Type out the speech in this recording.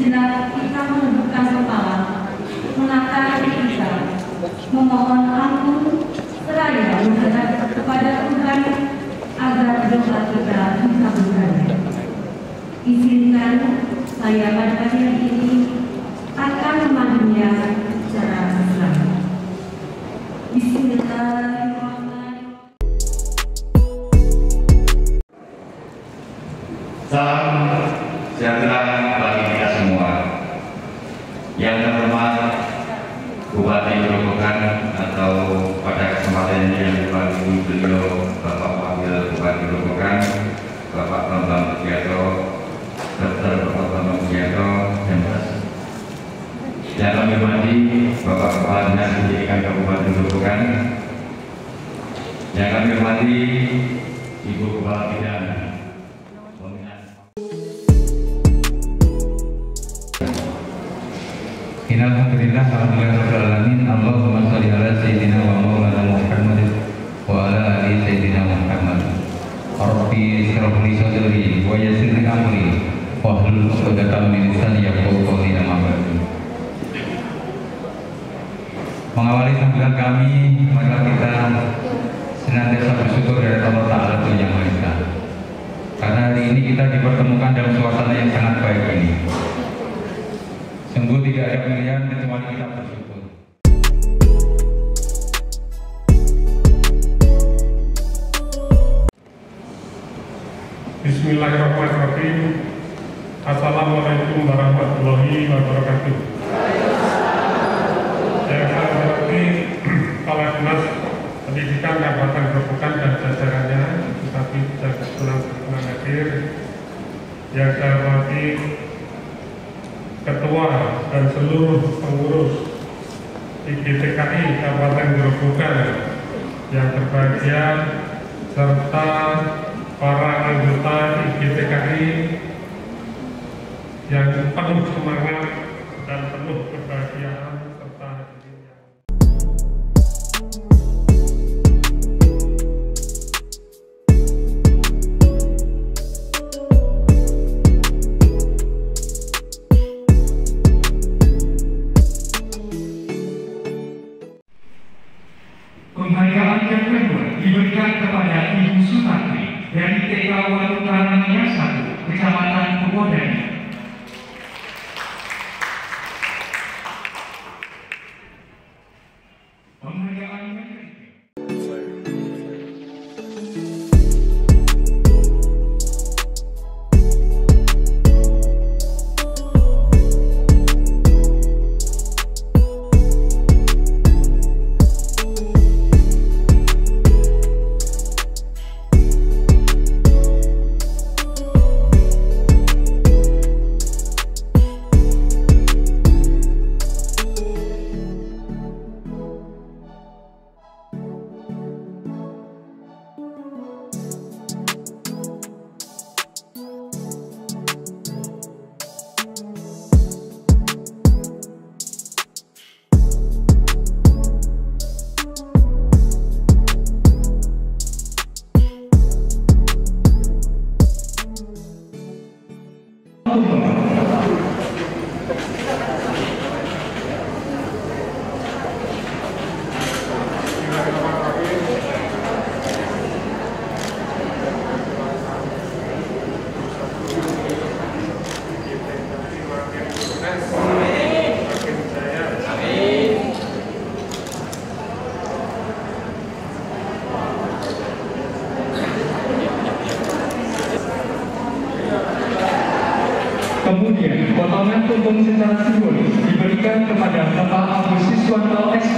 sejenak kita menundukkan kepala, mengangkat kita, memohon ampun seraya menghadap kepada Tuhan agar doa kita dikabulkan. Izinkan saya pada pagi ini akan memandunya secara Islam. Bismillahirrahmanirrahim. Salam sejahtera bagi kita semua. Yang terhormat Bupati Grobogan atau pada kesempatan ini yang dipandu beliau Bapak Wakil Bupati Grobogan, Bapak Bekerja, Dr. Bapak Bekerja, yang kami hormati Bapak Kepala Dinas Pendidikan Kabupaten Grobogan, yang kami hormati Ibu Kepala Bidang Alhamdulillah, alhamdulillahirrahmanirrahim. Allahumma sholli ala sayyidina wa maulana Muhammad wa ala ali sayyidina Muhammad. Rabbi shrah li sadri wa yassir li amri wahlul 'uqdatam min lisani yafqahu qawli. Amma ba'du. Mengawali sambutan kami, marilah kita senantiasa bersyukur dari Allah Ta'ala Yang Maha Esa. Karena hari ini kita dipertemukan dalam suasana yang sangat baik ini. Sungguh tidak ada pilihan kecuali kita bersyukur. Bismillahirrahmanirrahim. Assalamualaikum warahmatullahi wabarakatuh. Yang saya hormati Kepala Dinas Pendidikan Kabupaten Grobogan dan jajarannya, tetapi dan keseluruhan hadir. Yang saya hormati Ketua dan seluruh pengurus IGTKI Kabupaten Grobogan yang berbahagia, serta para anggota IGTKI yang penuh semangat dan penuh kebahagiaan serta hadirinnya. Penghargaan yang kedua diberikan kepada Ibu Sutarti dari TK Walukarangnya 1, Kecamatan Grobogan. Penghargaan yang ketiga. Kemudian, potongan tumpeng secara simbolis diberikan kepada Bapak Agus Siswanto S.